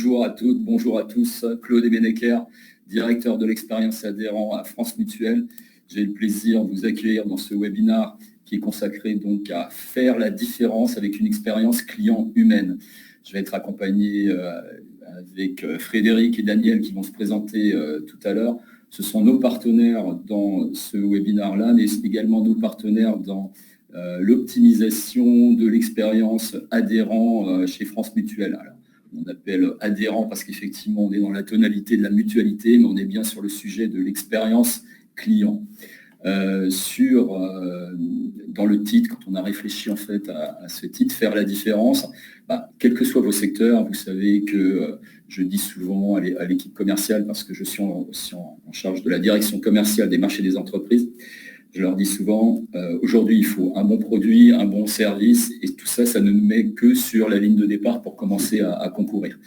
Bonjour à toutes, bonjour à tous. Claude Ebenecker, directeur de l'expérience adhérent à France Mutuelle. J'ai le plaisir de vous accueillir dans ce webinaire qui est consacré donc à faire la différence avec une expérience client humaine. Je vais être accompagné avec Frédéric et Daniel qui vont se présenter tout à l'heure. Ce sont nos partenaires dans ce webinaire-là, mais également nos partenaires dans l'optimisation de l'expérience adhérent chez France Mutuelle. Alors, on appelle adhérent parce qu'effectivement, on est dans la tonalité de la mutualité, mais on est bien sur le sujet de l'expérience client. Dans le titre, quand on a réfléchi en fait à ce titre, faire la différence, quels que soient vos secteurs, vous savez que je dis souvent à l'équipe commerciale, parce que je suis en charge de la direction commerciale des marchés des entreprises, je leur dis souvent, aujourd'hui, il faut un bon produit, un bon service, et tout ça, ça ne nous met que sur la ligne de départ pour commencer à concourir.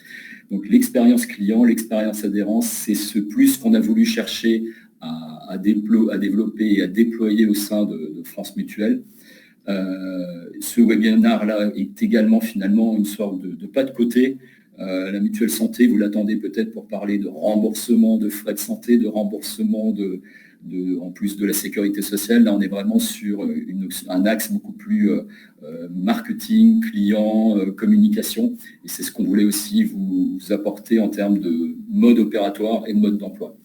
Donc l'expérience client, l'expérience adhérence, c'est ce plus qu'on a voulu chercher à développer et à déployer au sein de France Mutuelle. Ce webinaire-là est également finalement une sorte de pas de côté. La mutuelle santé, vous l'attendez peut-être pour parler de remboursement de frais de santé, de remboursement en plus de la sécurité sociale. Là, on est vraiment sur un axe beaucoup plus marketing, client, communication. Et c'est ce qu'on voulait aussi vous apporter en termes de mode opératoire et de mode d'emploi.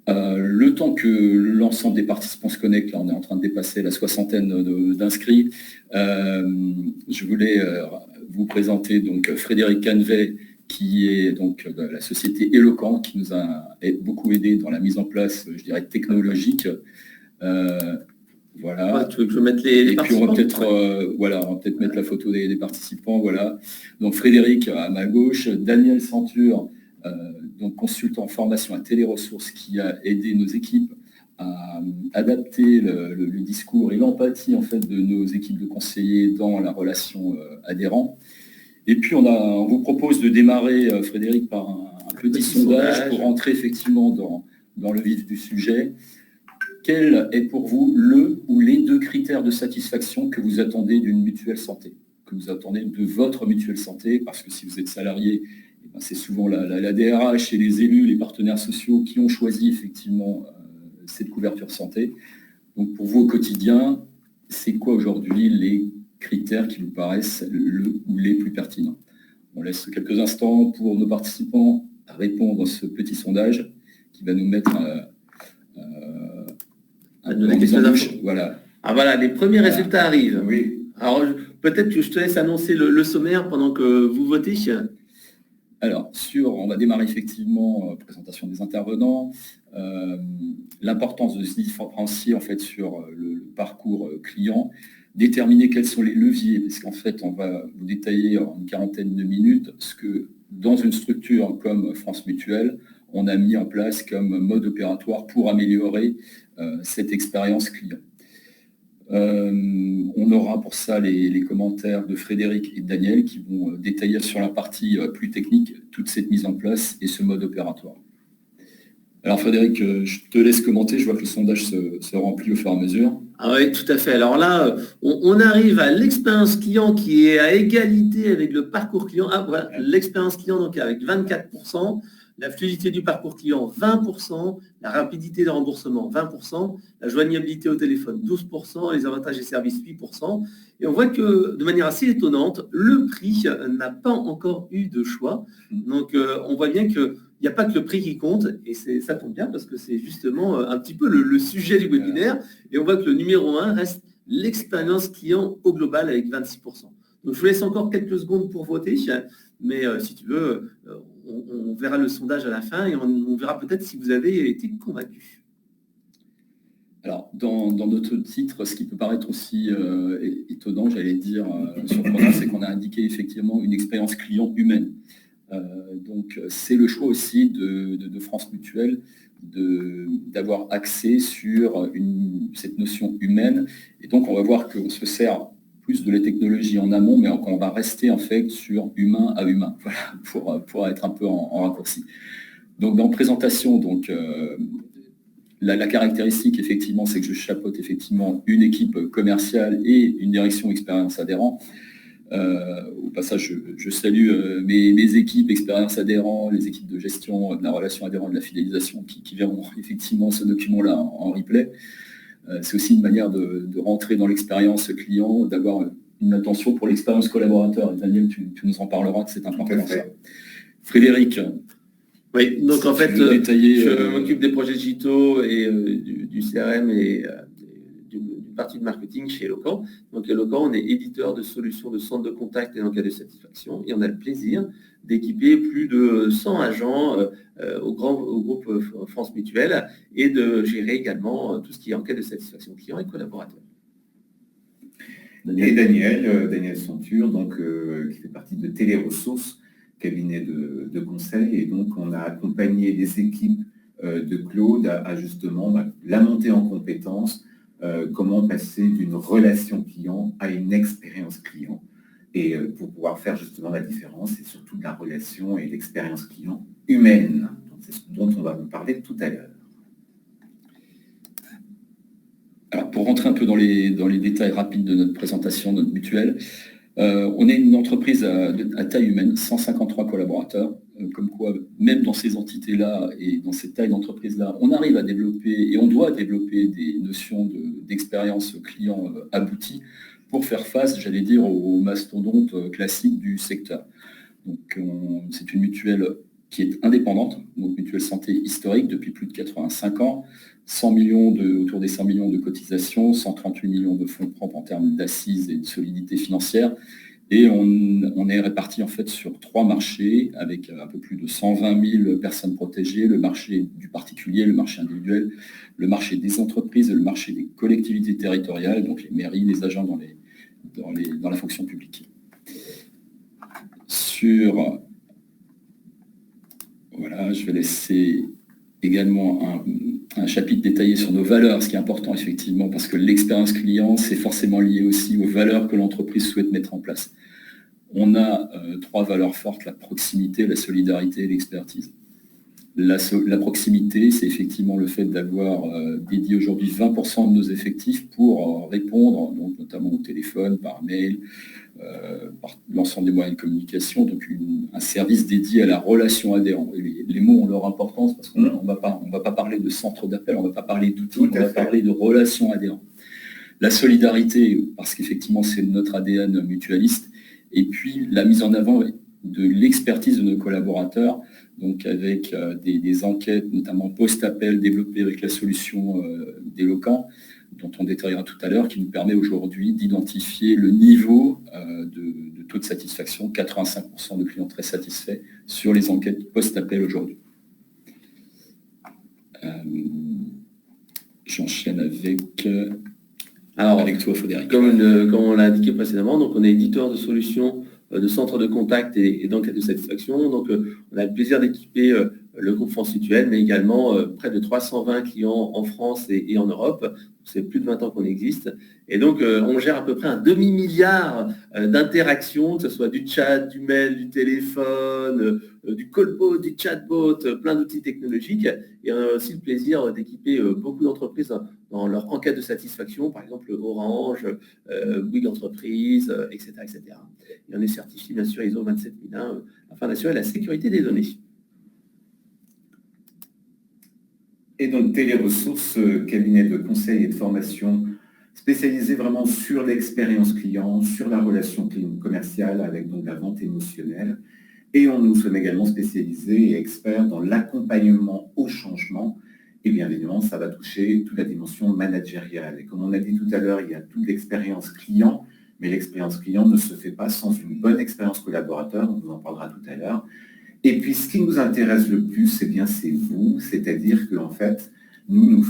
Le temps que l'ensemble des participants se connectent, là on est en train de dépasser la 60aine d'inscrits, je voulais vous présenter donc Frédéric Canvet, qui est donc de la société Eloquent, qui nous a beaucoup aidé dans la mise en place, je dirais, technologique. Voilà. Ouais, tu veux que je mette les Et puis on va participants peut-être mettre la photo des participants. Voilà. Donc Frédéric à ma gauche, Daniel Centure, donc consultant en formation à Téléressources, qui a aidé nos équipes à adapter le discours et l'empathie en fait de nos équipes de conseillers dans la relation adhérent. Et puis on vous propose de démarrer, Frédéric, par un petit sondage pour entrer effectivement dans le vif du sujet. Quel est pour vous le ou les 2 critères de satisfaction que vous attendez d'une mutuelle santé, que vous attendez de votre mutuelle santé? Parce que si vous êtes salarié, c'est souvent la DRH et les élus, les partenaires sociaux qui ont choisi effectivement cette couverture santé. Donc pour vous au quotidien, c'est quoi aujourd'hui les critères qui vous paraissent le ou les plus pertinents? On laisse quelques instants pour nos participants à répondre à ce petit sondage qui va nous mettre à donner quelques infos. Voilà. Ah voilà, les premiers résultats arrivent. Oui. Alors peut-être que je te laisse annoncer le sommaire pendant que vous votez. Alors, on va démarrer effectivement présentation des intervenants, l'importance de se différencier en fait sur le parcours client, déterminer quels sont les leviers, parce qu'en fait, on va vous détailler en une quarantaine de minutes ce que dans une structure comme France Mutuelle, on a mis en place comme mode opératoire pour améliorer cette expérience client. On aura pour ça les commentaires de Frédéric et de Daniel qui vont détailler sur la partie plus technique toute cette mise en place et ce mode opératoire. Alors Frédéric, je te laisse commenter, je vois que le sondage se remplit au fur et à mesure. Ah oui, tout à fait. Alors là, on arrive à l'expérience client qui est à égalité avec le parcours client. Ah voilà, l'expérience client donc avec 24%. La fluidité du parcours client, 20%, la rapidité de remboursement, 20%, la joignabilité au téléphone, 12%, les avantages et services, 8%. Et on voit que, de manière assez étonnante, le prix n'a pas encore eu de choix. Donc, on voit bien qu'il n'y a pas que le prix qui compte, et ça tombe bien parce que c'est justement un petit peu le sujet du webinaire. Et on voit que le numéro 1 reste l'expérience client au global avec 26%. Donc, je vous laisse encore quelques secondes pour voter, mais si tu veux... on verra le sondage à la fin et on verra peut-être si vous avez été convaincu. Alors, dans notre titre, ce qui peut paraître aussi étonnant, j'allais dire, surprenant, c'est qu'on a indiqué effectivement une expérience client humaine. Donc, c'est le choix aussi de France Mutuelle d'avoir accès sur cette notion humaine. Et donc, on va voir qu'on se sert plus de la technologie en amont, mais qu'on va rester en fait sur humain à humain, voilà, pour être un peu en raccourci. Donc dans présentation, donc la caractéristique effectivement, c'est que je chapeaute effectivement une équipe commerciale et une direction expérience adhérent. Au passage, je salue mes équipes, expérience adhérents, les équipes de gestion de la relation adhérent, de la fidélisation, qui verront effectivement ce document-là en replay. C'est aussi une manière de rentrer dans l'expérience client, d'avoir une attention pour l'expérience collaborateur. Et Daniel, tu nous en parleras, que c'est important ça. Frédéric. Oui, donc en fait, je m'occupe des projets digitaux et du CRM et d'une partie de marketing chez Eloquent. Donc Eloquent, on est éditeur de solutions de centres de contact et d'enquête de satisfaction, et on a le plaisir d'équiper plus de 100 agents au groupe France Mutuelle et de gérer également tout ce qui est enquête de satisfaction client et collaborateur. Et Daniel Centure, donc, qui fait partie de Téléressources, cabinet de conseil, et donc on a accompagné les équipes de Claude à justement la montée en compétences, comment passer d'une relation client à une expérience client, et pour pouvoir faire justement la différence, et surtout de la relation et l'expérience client humaine. C'est ce dont on va vous parler tout à l'heure. Alors, pour rentrer un peu dans les détails rapides de notre présentation, notre mutuelle, on est une entreprise à taille humaine, 153 collaborateurs, comme quoi, même dans ces entités-là et dans cette taille d'entreprise-là, on arrive à développer et on doit développer des notions d'expérience client abouties pour faire face, j'allais dire, aux mastodontes classiques du secteur. Donc, c'est une mutuelle qui est indépendante, donc mutuelle santé historique depuis plus de 85 ans, autour des 100 millions de cotisations, 138 millions de fonds propres en termes d'assises et de solidité financière. Et on est réparti en fait sur 3 marchés avec un peu plus de 120 000 personnes protégées, le marché du particulier, le marché individuel, le marché des entreprises et le marché des collectivités territoriales, donc les mairies, les agents dans la fonction publique. Voilà, je vais laisser également un chapitre détaillé sur nos valeurs, ce qui est important effectivement, parce que l'expérience client, c'est forcément lié aussi aux valeurs que l'entreprise souhaite mettre en place. On a 3 valeurs fortes, la proximité, la solidarité et l'expertise. La proximité, c'est effectivement le fait d'avoir dédié aujourd'hui 20% de nos effectifs pour répondre, donc notamment au téléphone, par mail, par l'ensemble des moyens de communication, donc un service dédié à la relation adhérent. Et les mots ont leur importance parce qu'on ne va pas parler de centre d'appel, on ne va pas parler d'outils, on va parler de relation adhérent. La solidarité, parce qu'effectivement c'est notre ADN mutualiste, et puis la mise en avant de l'expertise de nos collaborateurs, donc avec des enquêtes, notamment post-appel développées avec la solution d'Eloquent, dont on détaillera tout à l'heure, qui nous permet aujourd'hui d'identifier le niveau de taux de satisfaction, 85% de clients très satisfaits sur les enquêtes post-appel aujourd'hui. J'enchaîne avec toi, Frédéric. Comme on l'a indiqué précédemment, donc on est éditeur de solutions de centres de contact et d'enquête de satisfaction. Donc on a le plaisir d'équiper le groupe France Mutuelle, mais également près de 320 clients en France et en Europe. C'est plus de 20 ans qu'on existe. Et donc, on gère à peu près un demi-milliard d'interactions, que ce soit du chat, du mail, du téléphone, du callbot, du chatbot, plein d'outils technologiques. Et on a aussi le plaisir d'équiper beaucoup d'entreprises dans leur enquête de satisfaction, par exemple Orange, Bouygues Entreprises, etc., etc. Et on est certifié, bien sûr, ISO 27001 afin d'assurer la sécurité des données. Et donc Téléressources, cabinet de conseil et de formation spécialisé vraiment sur l'expérience client, sur la relation commerciale avec donc la vente émotionnelle. Et nous sommes également spécialisés et experts dans l'accompagnement au changement. Et bien évidemment, ça va toucher toute la dimension managériale. Et comme on a dit tout à l'heure, il y a toute l'expérience client, mais l'expérience client ne se fait pas sans une bonne expérience collaborateur, on vous en parlera tout à l'heure. Et puis, ce qui nous intéresse le plus, eh bien, c'est vous, c'est-à-dire qu'en fait, nous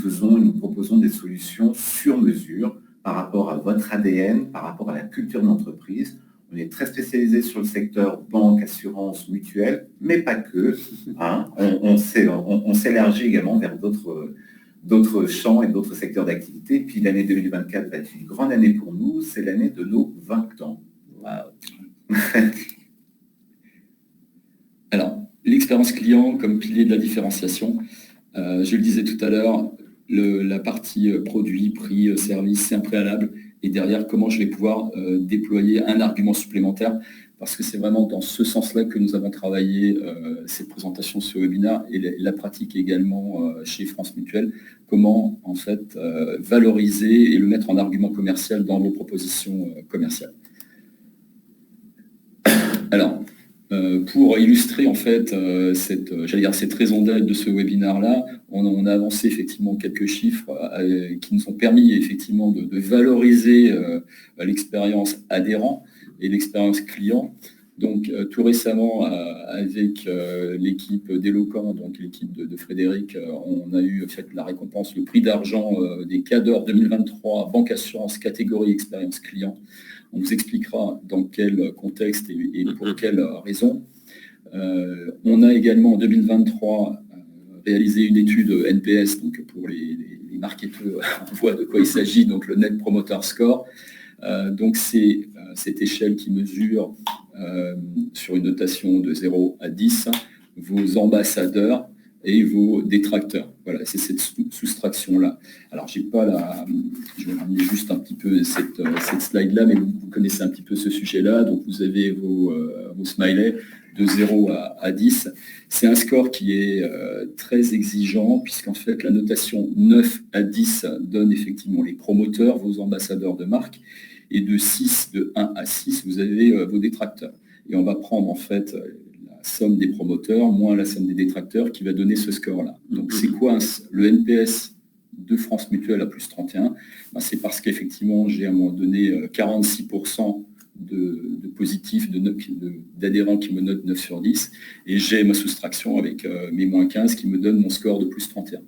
proposons des solutions sur mesure par rapport à votre ADN, par rapport à la culture d'entreprise. On est très spécialisé sur le secteur banque, assurance, mutuelle, mais pas que. Hein. On s'élargit également vers d'autres champs et d'autres secteurs d'activité. Puis l'année 2024 va être une grande année pour nous, c'est l'année de nos 20 ans. Wow. Alors, l'expérience client comme pilier de la différenciation, je le disais tout à l'heure, la partie produit, prix, service, c'est un préalable. et derrière, comment je vais pouvoir déployer un argument supplémentaire, parce que c'est vraiment dans ce sens-là que nous avons travaillé cette présentation, ce webinaire, et la pratique également chez France Mutuelle, comment en fait valoriser et le mettre en argument commercial dans vos propositions commerciales. Alors, pour illustrer en fait cette raison d'être de ce webinaire-là, on a avancé effectivement quelques chiffres qui nous ont permis effectivement de valoriser l'expérience adhérent et l'expérience client. Donc tout récemment, avec l'équipe d'Eloquent, donc l'équipe de Frédéric, on a eu en fait la récompense, le prix d'argent des CADER 2023, Banque Assurance, catégorie expérience client. On vous expliquera dans quel contexte et pour quelles raisons. On a également en 2023 réalisé une étude NPS, donc pour les marketeurs, on voit de quoi il s'agit, donc le Net Promoter Score. Donc c'est cette échelle qui mesure sur une notation de 0 à 10 vos ambassadeurs et vos détracteurs. Voilà, c'est cette soustraction-là. Alors, je vais ramener juste un petit peu cette slide-là, mais vous connaissez un petit peu ce sujet-là. Donc, vous avez vos smileys de 0 à 10. C'est un score qui est très exigeant, puisqu'en fait, la notation 9 à 10 donne effectivement les promoteurs, vos ambassadeurs de marque, et de 1 à 6, vous avez vos détracteurs. Et on va prendre en fait la somme des promoteurs moins la somme des détracteurs qui va donner ce score-là. Donc c'est quoi le NPS de France Mutuelle à plus 31 ? C'est parce qu'effectivement j'ai à un moment donné 46% de positifs, d'adhérents qui me notent 9 sur 10, et j'ai ma soustraction avec mes moins 15 qui me donne mon score de plus 31.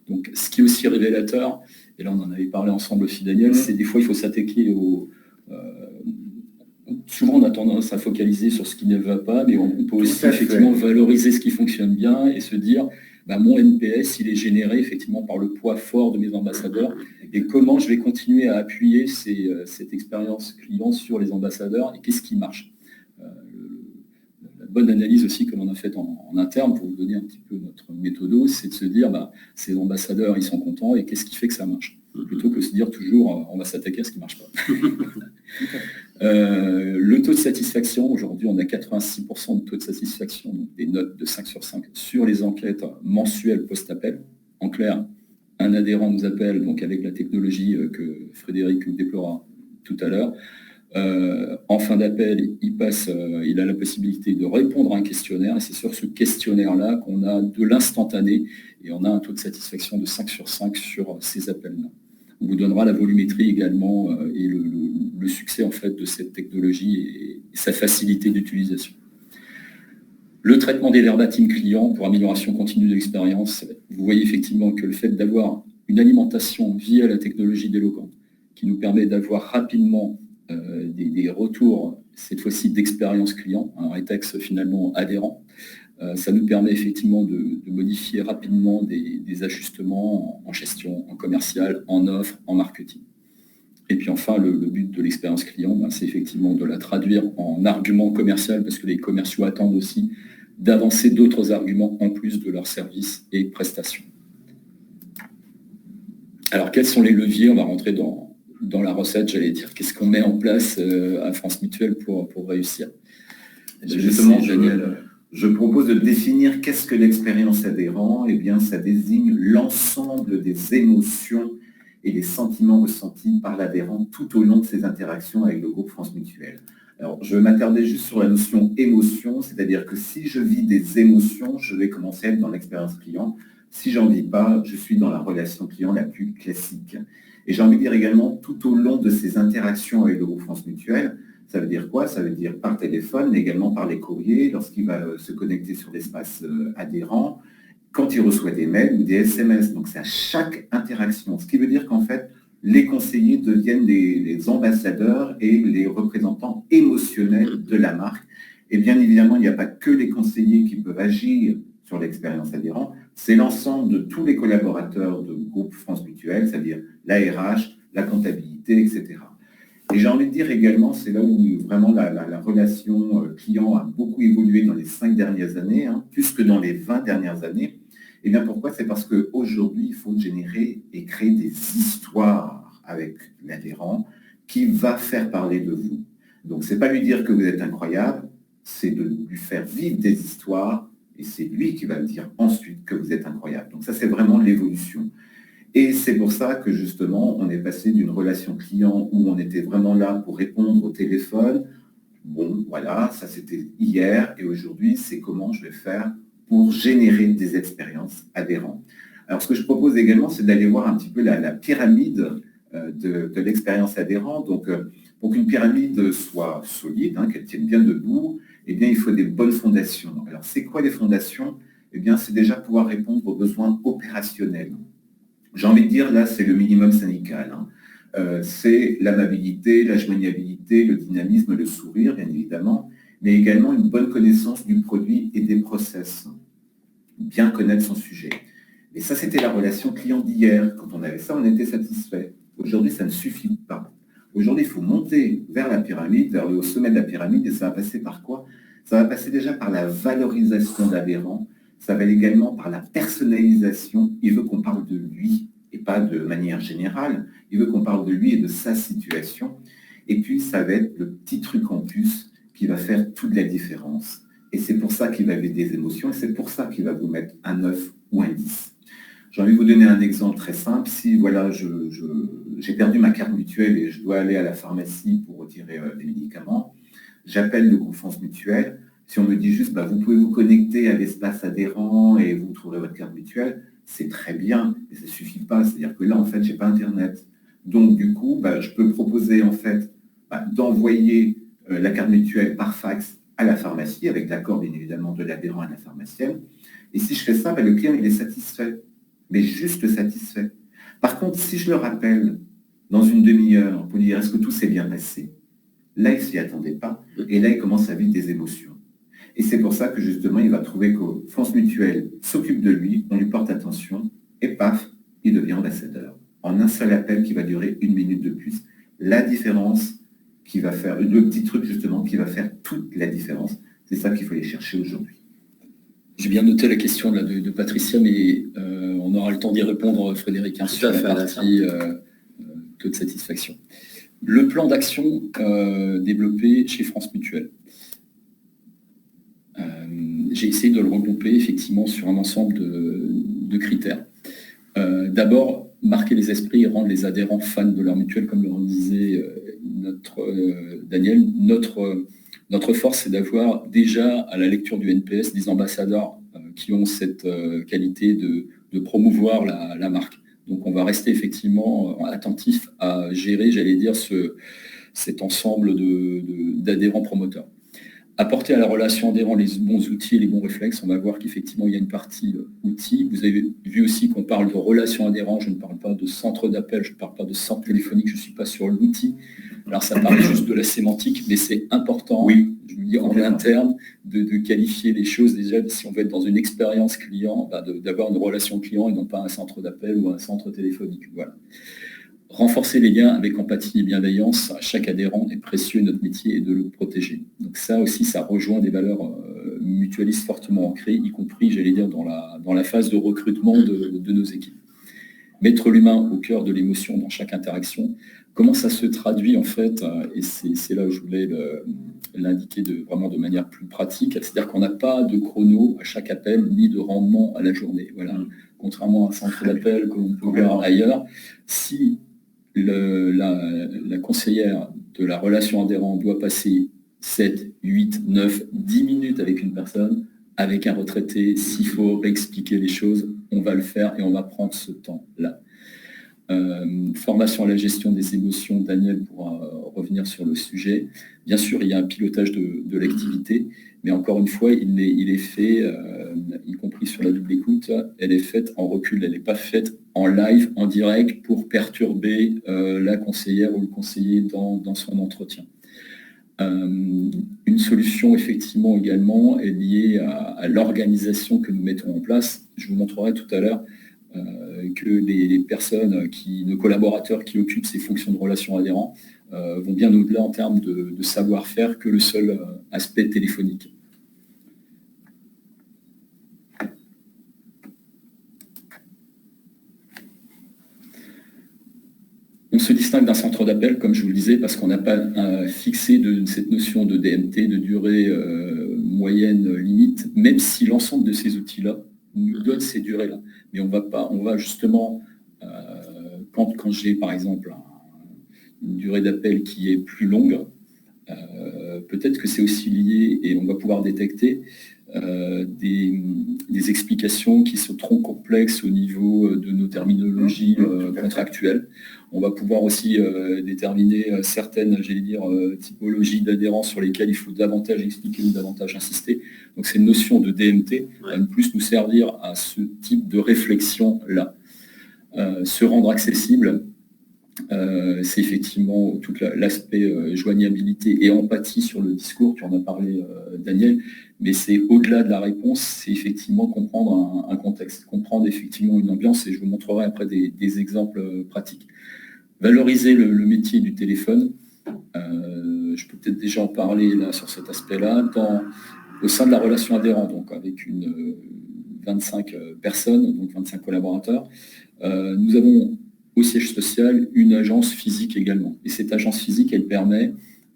Donc ce qui est aussi révélateur, et là on en avait parlé ensemble aussi Daniel, c'est des fois il faut s'attaquer souvent on a tendance à focaliser sur ce qui ne va pas, mais on peut aussi effectivement valoriser ce qui fonctionne bien et se dire mon NPS il est généré effectivement par le poids fort de mes ambassadeurs, et comment je vais continuer à appuyer cette expérience client sur les ambassadeurs et qu'est-ce qui marche. La bonne analyse aussi que l'on a faite en interne pour vous donner un petit peu notre méthodo, c'est de se dire ces ambassadeurs ils sont contents et qu'est-ce qui fait que ça marche, plutôt que de se dire toujours on va s'attaquer à ce qui ne marche pas. Le taux de satisfaction, aujourd'hui on a 86% de taux de satisfaction, donc des notes de 5 sur 5 sur les enquêtes mensuelles post-appel. En clair, un adhérent nous appelle, donc avec la technologie que Frédéric déplorera tout à l'heure. En fin d'appel, il a la possibilité de répondre à un questionnaire, et c'est sur ce questionnaire-là qu'on a de l'instantané, et on a un taux de satisfaction de 5 sur 5 sur ces appels-là. On vous donnera la volumétrie également et le succès en fait de cette technologie et sa facilité d'utilisation. Le traitement des verbatims clients pour amélioration continue de l'expérience, vous voyez effectivement que le fait d'avoir une alimentation via la technologie d'Eloquent qui nous permet d'avoir rapidement des retours, cette fois-ci d'expérience client, un rétex finalement adhérent, ça nous permet effectivement de modifier rapidement des ajustements en gestion, en commercial, en offre, en marketing. Et puis enfin, le but de l'expérience client, c'est effectivement de la traduire en argument commercial, parce que les commerciaux attendent aussi d'avancer d'autres arguments en plus de leurs services et prestations. Alors, quels sont les leviers ? On va rentrer dans la recette, j'allais dire. Qu'est-ce qu'on met en place à France Mutuelle pour réussir ? Justement, je propose de définir qu'est-ce que l'expérience adhérent. Eh bien, ça désigne l'ensemble des émotions et les sentiments ressentis par l'adhérent tout au long de ses interactions avec le groupe France Mutuelle. Alors, je vais m'attarder juste sur la notion émotion, c'est-à-dire que si je vis des émotions, je vais commencer à être dans l'expérience client. Si j'en vis pas, je suis dans la relation client la plus classique. Et j'ai envie de dire également tout au long de ces interactions avec le groupe France Mutuelle. Ça veut dire quoi ? Ça veut dire par téléphone, mais également par les courriers, lorsqu'il va se connecter sur l'espace adhérent, quand il reçoit des mails ou des SMS. Donc c'est à chaque interaction. Ce qui veut dire qu'en fait, les conseillers deviennent les ambassadeurs et les représentants émotionnels de la marque. Et bien évidemment, il n'y a pas que les conseillers qui peuvent agir sur l'expérience adhérent, c'est l'ensemble de tous les collaborateurs de groupe France Mutuelle, c'est-à-dire la RH, la comptabilité, etc. Et j'ai envie de dire également, c'est là où vraiment la relation client a beaucoup évolué dans les 5 dernières années, plus que dans les 20 dernières années. Et bien pourquoi ? C'est parce qu'aujourd'hui, il faut générer et créer des histoires avec l'adhérent, qui va faire parler de vous. Donc, c'est pas lui dire que vous êtes incroyable, c'est de lui faire vivre des histoires, et c'est lui qui va dire ensuite que vous êtes incroyable. Donc ça, c'est vraiment l'évolution. Et c'est pour ça que justement, on est passé d'une relation client où on était vraiment là pour répondre au téléphone. Bon, voilà, ça c'était hier, et aujourd'hui, c'est comment je vais faire pour générer des expériences adhérentes. Alors, ce que je propose également, c'est d'aller voir un petit peu la pyramide de l'expérience adhérente. Donc, pour qu'une pyramide soit solide, hein, qu'elle tienne bien debout, eh bien, il faut des bonnes fondations. Alors, c'est quoi les fondations? Eh bien, c'est déjà pouvoir répondre aux besoins opérationnels. J'ai envie de dire, là, c'est le minimum syndical. Hein. C'est l'amabilité, la joignabilité, le dynamisme, le sourire, bien évidemment, mais également une bonne connaissance du produit et des process. Bien connaître son sujet. Et ça, c'était la relation client d'hier. Quand on avait ça, on était satisfait. Aujourd'hui, ça ne suffit pas. Aujourd'hui, il faut monter vers la pyramide, vers le sommet de la pyramide, et ça va passer par quoi? Ça va passer déjà par la valorisation d'adhérents, ça va également par la personnalisation. Il veut qu'on parle de lui, et pas de manière générale. Il veut qu'on parle de lui et de sa situation. Et puis, ça va être le petit truc en plus qui va faire toute la différence. Et c'est pour ça qu'il va vivre des émotions, et c'est pour ça qu'il va vous mettre un 9 ou un 10. J'ai envie de vous donner un exemple très simple. Si voilà, j'ai perdu ma carte mutuelle et je dois aller à la pharmacie pour retirer des médicaments, j'appelle le groupe France Mutuelle. Si on me dit juste, bah, vous pouvez vous connecter à l'espace adhérent et vous trouverez votre carte mutuelle, c'est très bien, mais ça ne suffit pas. C'est-à-dire que là, en fait, je n'ai pas Internet. Donc, du coup, bah, je peux proposer en fait d'envoyer la carte mutuelle par fax à la pharmacie, avec l'accord bien évidemment de l'adhérent et de la pharmacienne. Et si je fais ça, bah, le client il est satisfait, mais juste satisfait. Par contre, si je le rappelle dans une demi-heure pour lui dire est-ce que tout s'est bien passé, là, il ne s'y attendait pas, et là, il commence à vivre des émotions. Et c'est pour ça que justement, il va trouver que France Mutuelle s'occupe de lui, on lui porte attention, et paf, il devient ambassadeur. En un seul appel qui va durer 1 minute de plus. La différence qui va faire, le petit truc justement qui va faire toute la différence, c'est ça qu'il faut aller chercher aujourd'hui. J'ai bien noté la question là, de Patricia, mais on aura le temps d'y répondre, Frédéric, hein, sur la partie taux de satisfaction. Le plan d'action développé chez France Mutuelle. J'ai essayé de le regrouper effectivement sur un ensemble de critères. D'abord, marquer les esprits et rendre les adhérents fans de leur mutuelle, comme le disait Daniel. Notre force, c'est d'avoir déjà à la lecture du NPS des ambassadeurs qui ont cette qualité de promouvoir la marque. Donc on va rester effectivement attentif à gérer, j'allais dire, cet ensemble d'adhérents promoteurs. Apporter à la relation adhérent les bons outils et les bons réflexes, on va voir qu'effectivement, il y a une partie outils. Vous avez vu aussi qu'on parle de relation adhérent, je ne parle pas de centre d'appel, je ne parle pas de centre téléphonique, je ne suis pas sur l'outil. Alors ça paraît juste de la sémantique, mais c'est important, oui, je veux dire, en interne, de qualifier les choses déjà, si on veut être dans une expérience client, d'avoir une relation client et non pas un centre d'appel ou un centre téléphonique. Voilà. Renforcer les liens avec empathie et bienveillance, chaque adhérent est précieux, notre métier est de le protéger. Donc ça aussi, ça rejoint des valeurs mutualistes fortement ancrées, y compris, j'allais dire, dans la phase de recrutement de nos équipes. Mettre l'humain au cœur de l'émotion dans chaque interaction. Comment ça se traduit en fait, et c'est là où je voulais l'indiquer vraiment de manière plus pratique, c'est-à-dire qu'on n'a pas de chrono à chaque appel, ni de rendement à la journée. Voilà. Contrairement à un centre d'appel que l'on peut voir ailleurs, si la conseillère de la relation adhérent doit passer 7, 8, 9, 10 minutes avec une personne, avec un retraité, s'il faut réexpliquer les choses, on va le faire et on va prendre ce temps-là. Formation à la gestion des émotions, Daniel pourra revenir sur le sujet. Bien sûr, il y a un pilotage de l'activité, mais encore une fois, il est fait, y compris sur la double écoute, elle est faite en recul, elle n'est pas faite en live, en direct, pour perturber la conseillère ou le conseiller dans son entretien. Une solution, effectivement, également, est liée à l'organisation que nous mettons en place. Je vous montrerai tout à l'heure que les personnes, nos collaborateurs qui occupent ces fonctions de relation adhérent vont bien au-delà en termes de savoir-faire que le seul aspect téléphonique. On se distingue d'un centre d'appel, comme je vous le disais, parce qu'on n'a pas fixé cette notion de DMT, de durée moyenne limite, même si l'ensemble de ces outils-là nous donne ces durées-là. Mais on va justement, quand j'ai par exemple une durée d'appel qui est plus longue, peut-être que c'est aussi lié, et on va pouvoir détecter des explications qui sont trop complexes au niveau de nos terminologies contractuelles. On va pouvoir aussi déterminer certaines, typologies d'adhérents sur lesquelles il faut davantage expliquer ou davantage insister. Donc cette notion de DMT va plus nous servir à ce type de réflexion-là. Se rendre accessible, c'est effectivement tout l'aspect joignabilité et empathie sur le discours, tu en as parlé Daniel, mais c'est au-delà de la réponse, c'est effectivement comprendre un contexte, comprendre effectivement une ambiance, et je vous montrerai après des exemples pratiques. Valoriser le métier du téléphone, je peux peut-être déjà en parler là sur cet aspect-là, au sein de la relation adhérent, donc avec 25 personnes, donc 25 collaborateurs, nous avons au siège social une agence physique également. Et cette agence physique, elle permet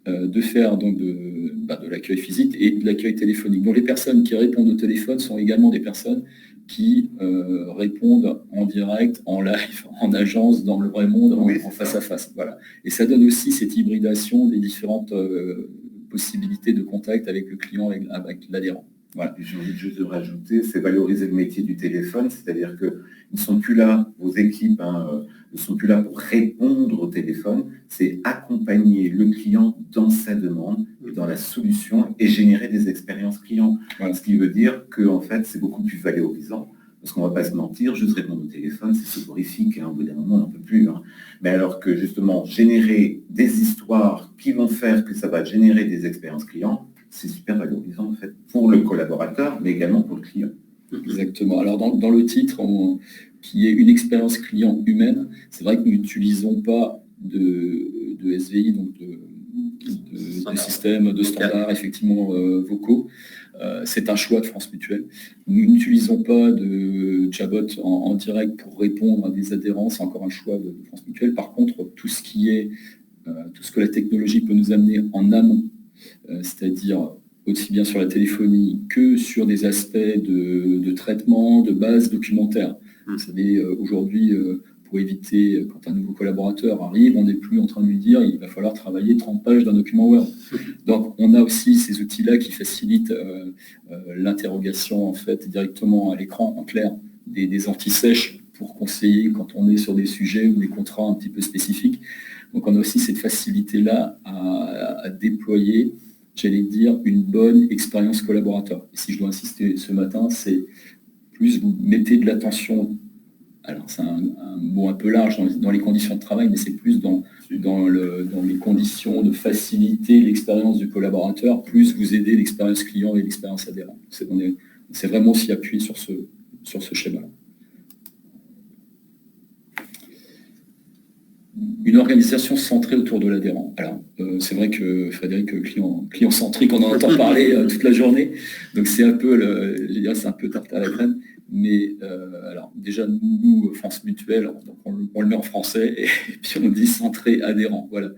de faire donc de l'accueil physique et de l'accueil téléphonique. Donc les personnes qui répondent au téléphone sont également des personnes qui répondent en direct, en live, en agence, dans le vrai monde, en face à face. Voilà. Et ça donne aussi cette hybridation des différentes possibilités de contact avec le client, avec l'adhérent. Voilà. J'ai envie juste de rajouter, c'est valoriser le métier du téléphone, c'est-à-dire qu'ils ne sont plus là, vos équipes ne sont plus là pour répondre au téléphone, c'est accompagner le client dans sa demande, dans la solution et générer des expériences clients. Voilà. Ce qui veut dire que en fait, c'est beaucoup plus valorisant. Parce qu'on ne va pas se mentir, juste répondre au téléphone, c'est soporifique, au bout d'un moment, on n'en peut plus. Mais alors que justement, générer des histoires qui vont faire que ça va générer des expériences clients, c'est super valorisant en fait pour le collaborateur, mais également pour le client. Exactement. Alors dans le titre, qui est une expérience client humaine, c'est vrai que nous n'utilisons pas de SVI, donc de système, de standards effectivement vocaux. C'est un choix de France Mutuelle. Nous n'utilisons pas de chatbot en direct pour répondre à des adhérents, c'est encore un choix de France Mutuelle. Par contre, tout ce que la technologie peut nous amener en amont, c'est-à-dire aussi bien sur la téléphonie que sur des aspects de traitement, de base documentaire. Vous savez, aujourd'hui, pour éviter, quand un nouveau collaborateur arrive, on n'est plus en train de lui dire il va falloir travailler 30 pages d'un document Word. Donc on a aussi ces outils-là qui facilitent l'interrogation en fait directement à l'écran, en clair, des anti-sèches pour conseiller quand on est sur des sujets ou des contrats un petit peu spécifiques. Donc on a aussi cette facilité-là à déployer, j'allais dire, une bonne expérience collaborateur. Et si je dois insister ce matin, c'est plus vous mettez de l'attention, alors c'est un mot un peu large dans les conditions de travail, mais c'est plus dans les conditions de faciliter l'expérience du collaborateur, plus vous aider l'expérience client et l'expérience adhérent. C'est vraiment s'y appuyer sur ce schéma-là. Une organisation centrée autour de l'adhérent. Alors, c'est vrai que Frédéric, client-centrique, on en entend parler toute la journée, donc c'est un peu, c'est un peu tarte à la crème, mais alors déjà, nous, France Mutuelle, on le met en français, et puis on dit centré adhérent, voilà.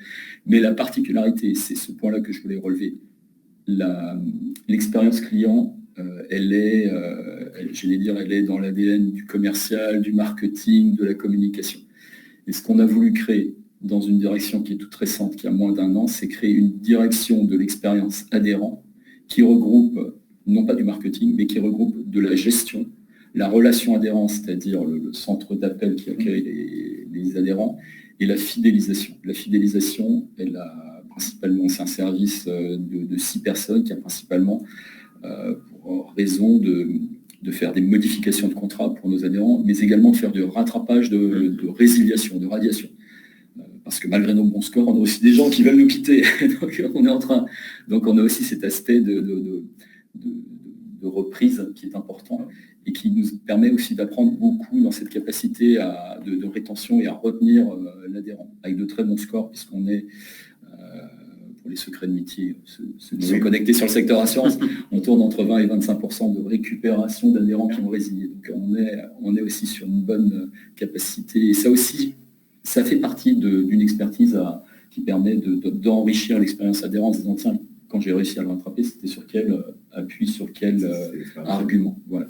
Mais la particularité, c'est ce point-là que je voulais relever, l'expérience client, elle est dans l'ADN du commercial, du marketing, de la communication. Et ce qu'on a voulu créer dans une direction qui est toute récente, qui a moins d'1 an, c'est créer une direction de l'expérience adhérent qui regroupe, non pas du marketing, mais qui regroupe de la gestion, la relation adhérent, c'est-à-dire le centre d'appel qui accueille les adhérents, et la fidélisation. La fidélisation, principalement, c'est un service de 6 personnes qui a principalement pour raison de faire des modifications de contrat pour nos adhérents, mais également de faire du rattrapage de résiliation, de radiation. Parce que malgré nos bons scores, on a aussi des gens qui veulent nous quitter. Donc on a aussi cet aspect de reprise qui est important et qui nous permet aussi d'apprendre beaucoup dans cette capacité de rétention et à retenir l'adhérent, avec de très bons scores, puisqu'on est... pour les secrets de métier, ceux qui sont connectés sur le secteur assurance, on tourne entre 20 et 25% de récupération d'adhérents qui ont résilié. Donc on est aussi sur une bonne capacité. Et ça aussi, ça fait partie d'une expertise qui permet d'enrichir l'expérience adhérente en disant, tiens, quand j'ai réussi à le rattraper, c'était sur quel appui, sur quel argument. Voilà.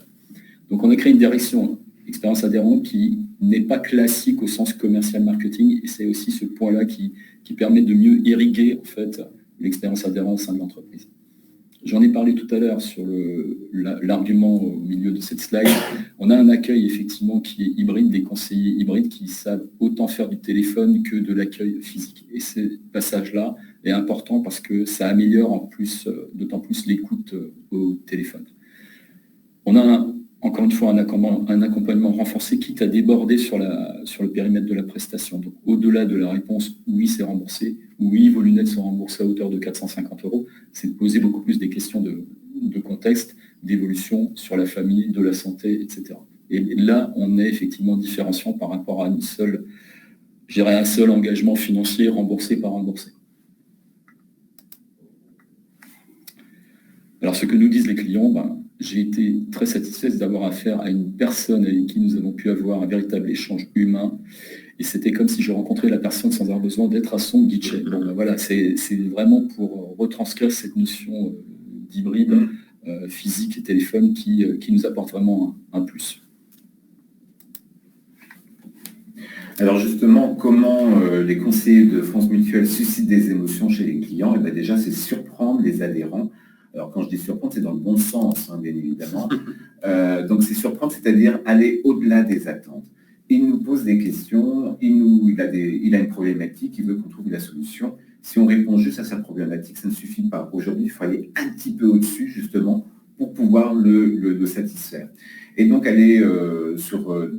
Donc on a créé une direction expérience adhérente qui n'est pas classique au sens commercial marketing, et c'est aussi ce point-là qui permet de mieux irriguer en fait l'expérience adhérente au sein de l'entreprise. J'en ai parlé tout à l'heure sur l'argument au milieu de cette slide. On a un accueil effectivement qui est hybride, des conseillers hybrides qui savent autant faire du téléphone que de l'accueil physique. Et ce passage-là est important parce que ça améliore d'autant plus l'écoute au téléphone. On a encore une fois un accompagnement renforcé quitte à déborder sur le périmètre de la prestation. Donc au-delà de la réponse oui c'est remboursé, oui vos lunettes sont remboursées à hauteur de 450 €, c'est de poser beaucoup plus des questions de contexte, d'évolution sur la famille, de la santé, etc. Et là on est effectivement différenciant par rapport à un seul engagement financier remboursé par remboursé. Alors ce que nous disent les clients, j'ai été très satisfait d'avoir affaire à une personne avec qui nous avons pu avoir un véritable échange humain. Et c'était comme si je rencontrais la personne sans avoir besoin d'être à son guichet. Bon, voilà, c'est vraiment pour retranscrire cette notion d'hybride physique et téléphone qui nous apporte vraiment un plus. Alors justement, comment les conseillers de France Mutuelle suscitent des émotions chez les clients? Et bien déjà, c'est surprendre les adhérents. Alors quand je dis surprendre, c'est dans le bon sens, bien évidemment. Donc c'est surprendre, c'est-à-dire aller au-delà des attentes. Il nous pose des questions, il a une problématique, il veut qu'on trouve la solution. Si on répond juste à sa problématique, ça ne suffit pas. Aujourd'hui, il faut aller un petit peu au-dessus, justement, pour pouvoir le satisfaire. Et donc aller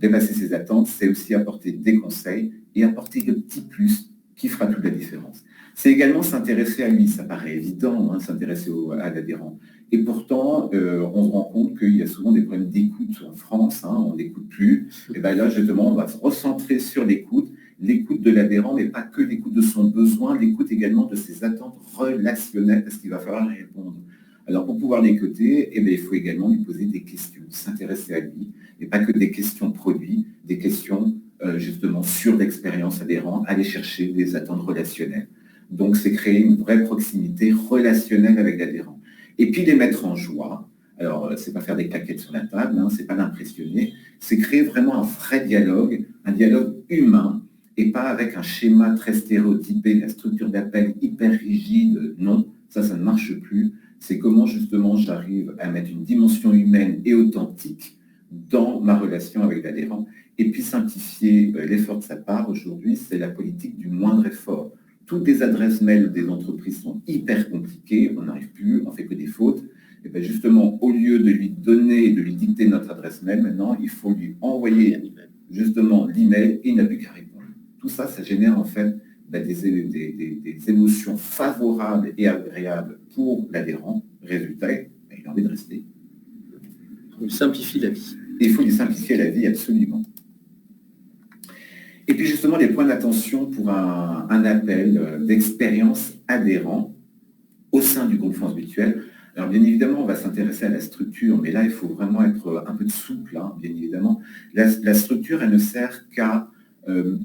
dépasser ses attentes, c'est aussi apporter des conseils et apporter le petit plus qui fera toute la différence. C'est également s'intéresser à lui, ça paraît évident, s'intéresser à l'adhérent. Et pourtant, on se rend compte qu'il y a souvent des problèmes d'écoute en France, on n'écoute plus. Et bien là, justement, on va se recentrer sur l'écoute de l'adhérent, mais pas que l'écoute de son besoin, l'écoute également de ses attentes relationnelles, parce qu'il va falloir y répondre. Alors pour pouvoir l'écouter, il faut également lui poser des questions, s'intéresser à lui, et pas que des questions produits, des questions justement sur l'expérience adhérente, aller chercher des attentes relationnelles. Donc, c'est créer une vraie proximité relationnelle avec l'adhérent. Et puis, les mettre en joie. Alors, c'est pas faire des claquettes sur la table, c'est pas l'impressionner. C'est créer vraiment un vrai dialogue, un dialogue humain, et pas avec un schéma très stéréotypé, la structure d'appel hyper rigide. Non, ça ne marche plus. C'est comment, justement, j'arrive à mettre une dimension humaine et authentique dans ma relation avec l'adhérent. Et puis, simplifier l'effort de sa part. Aujourd'hui, c'est la politique du moindre effort. Toutes les adresses mail des entreprises sont hyper compliquées, on n'arrive plus, on ne fait que des fautes. Et bien justement, au lieu de lui donner, de lui dicter notre adresse mail, maintenant, il faut lui envoyer justement l'email et il n'a plus qu'à répondre. Tout ça, ça génère en fait des émotions favorables et agréables pour l'adhérent. Résultat, il a envie de rester. On lui simplifie la vie. Et il faut lui simplifier la vie, absolument. Et puis justement, les points d'attention pour un appel d'expérience adhérent au sein du groupe France Mutuelle. Alors bien évidemment, on va s'intéresser à la structure, mais là, il faut vraiment être un peu souple, bien évidemment. La structure, elle ne sert qu'à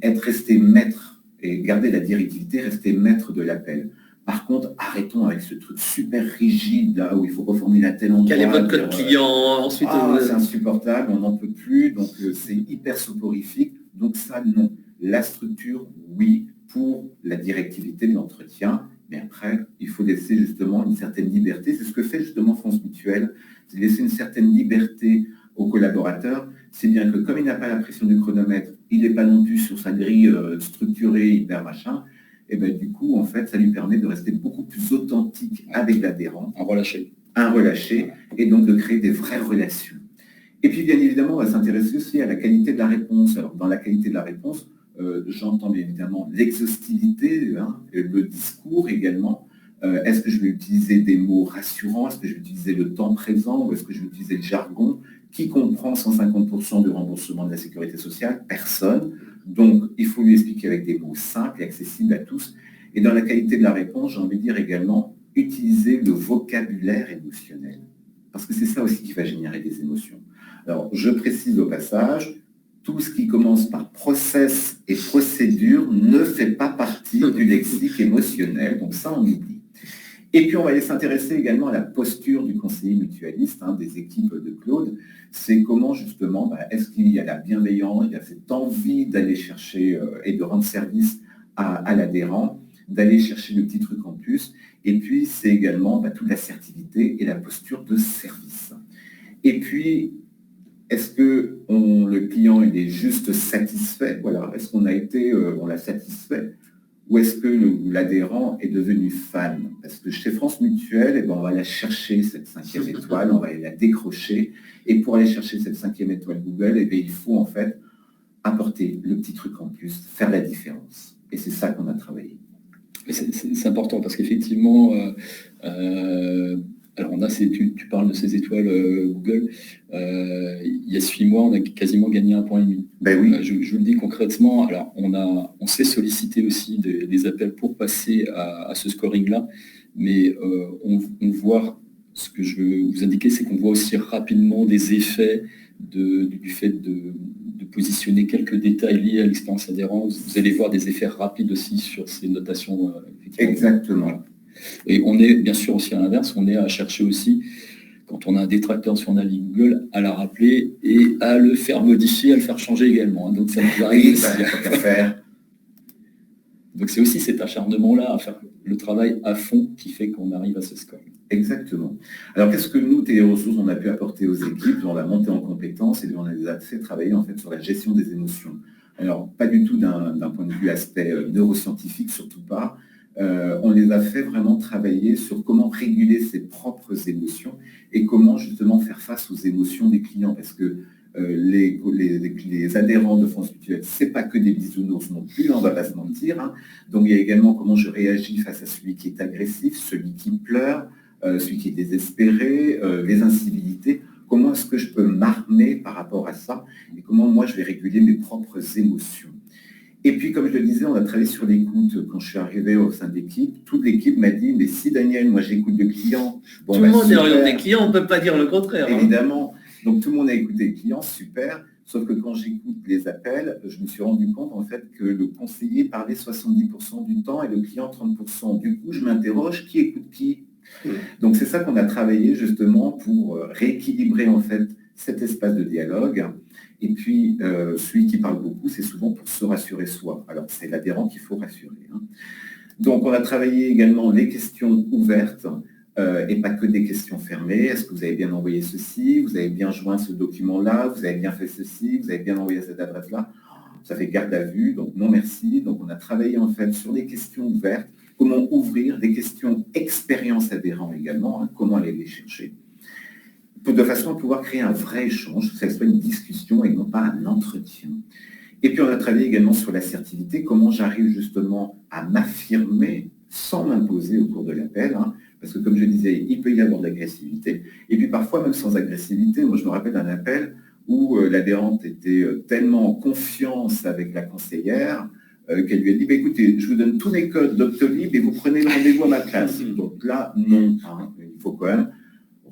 être resté maître et garder la directivité, rester maître de l'appel. Par contre, arrêtons avec ce truc super rigide, là, où il faut reformuler à tel endroit. Quel est votre code client? Ensuite, c'est insupportable, on n'en peut plus, donc c'est hyper soporifique. Donc ça, non. La structure, oui, pour la directivité de l'entretien, mais après, il faut laisser justement une certaine liberté. C'est ce que fait justement France Mutuelle, c'est laisser une certaine liberté aux collaborateurs. C'est bien que comme il n'a pas la pression du chronomètre, il n'est pas non plus sur sa grille structurée, hyper machin, et bien du coup, en fait, ça lui permet de rester beaucoup plus authentique avec l'adhérent. Un relâché, et donc de créer des vraies relations. Et puis, bien évidemment, on va s'intéresser aussi à la qualité de la réponse. Alors, dans la qualité de la réponse, j'entends bien évidemment l'exhaustivité, le discours également. Est-ce que je vais utiliser des mots rassurants? Est-ce que je vais utiliser le temps présent? Ou est-ce que je vais utiliser le jargon? Qui comprend 150% du remboursement de la sécurité sociale? Personne. Donc, il faut lui expliquer avec des mots simples et accessibles à tous. Et dans la qualité de la réponse, j'ai envie de dire également, utiliser le vocabulaire émotionnel. Parce que c'est ça aussi qui va générer des émotions. Alors, je précise au passage, tout ce qui commence par process et procédure ne fait pas partie du lexique émotionnel. Donc ça, on oublie. Et puis, on va aller s'intéresser également à la posture du conseiller mutualiste, des équipes de Claude. C'est comment, justement, est-ce qu'il y a la bienveillance, il y a cette envie d'aller chercher et de rendre service à l'adhérent, d'aller chercher le petit truc en plus. Et puis, c'est également toute l'assertivité et la posture de service. Et puis, est-ce que le client il est juste satisfait? Voilà. Est-ce qu'on on l'a satisfait? Ou est-ce que l'adhérent est devenu fan? Parce que chez France Mutuelle, on va la chercher, cette 5e étoile, on va la décrocher. Et pour aller chercher cette 5e étoile Google, il faut en fait apporter le petit truc en plus, faire la différence. Et c'est ça qu'on a travaillé. C'est important parce qu'effectivement, alors tu parles de ces étoiles Google, il y a 6 mois, on a quasiment gagné 1,5 point. Ben oui. Je vous le dis concrètement, alors on s'est sollicité aussi des appels pour passer à ce scoring-là, mais on voit, ce que je veux vous indiquer, c'est qu'on voit aussi rapidement des effets du fait de positionner quelques détails liés à l'expérience adhérent. Vous allez voir des effets rapides aussi sur ces notations. Exactement. Voilà. Et on est bien sûr aussi à l'inverse, on est à chercher aussi, quand on a un détracteur sur Navi Google, à la rappeler et à le faire modifier, à le faire changer également. Donc ça nous arrive aussi. Donc c'est aussi cet acharnement-là à faire le travail à fond qui fait qu'on arrive à ce score. Exactement. Alors qu'est-ce que nous, Téléressources, on a pu apporter aux équipes dans la montée en compétences? Et on les a fait travailler en fait sur la gestion des émotions. Alors pas du tout d'un point de vue aspect neuroscientifique, surtout pas. On les a fait vraiment travailler sur comment réguler ses propres émotions et comment justement faire face aux émotions des clients. Parce que les adhérents de France Mutuelle, c'est pas que des bisounours non plus, on va pas se mentir. Donc il y a également comment je réagis face à celui qui est agressif, celui qui pleure, celui qui est désespéré, les incivilités. Comment est-ce que je peux m'armer par rapport à ça et comment moi je vais réguler mes propres émotions. Et puis, comme je le disais, on a travaillé sur l'écoute. Quand je suis arrivé au sein de l'équipe, toute l'équipe m'a dit, mais si Daniel, moi j'écoute le client. Bon, tout le monde est orienté client, on ne peut pas dire le contraire. Évidemment. Donc tout le monde a écouté le client, super. Sauf que quand j'écoute les appels, je me suis rendu compte en fait que le conseiller parlait 70% du temps et le client 30%. Du coup, je m'interroge, qui écoute qui? Donc c'est ça qu'on a travaillé justement pour rééquilibrer en fait cet espace de dialogue. Et puis, celui qui parle beaucoup, c'est souvent pour se rassurer soi. Alors, c'est l'adhérent qu'il faut rassurer. Donc, on a travaillé également les questions ouvertes et pas que des questions fermées. Est-ce que vous avez bien envoyé ceci? Vous avez bien joint ce document-là? Vous avez bien fait ceci? Vous avez bien envoyé cette adresse-là? Ça fait garde à vue, donc non merci. Donc, on a travaillé en fait sur les questions ouvertes, comment ouvrir, des questions expérience adhérent également, comment aller les chercher, de façon à pouvoir créer un vrai échange, que ce soit une discussion et non pas un entretien. Et puis on a travaillé également sur l'assertivité, comment j'arrive justement à m'affirmer sans m'imposer au cours de l'appel, parce que comme je disais, il peut y avoir de l'agressivité. Et puis parfois, même sans agressivité, moi je me rappelle d'un appel où l'adhérente était tellement en confiance avec la conseillère qu'elle lui a dit, écoutez, je vous donne tous les codes Doctolib et vous prenez le rendez-vous à ma place. Donc là, non, il faut quand même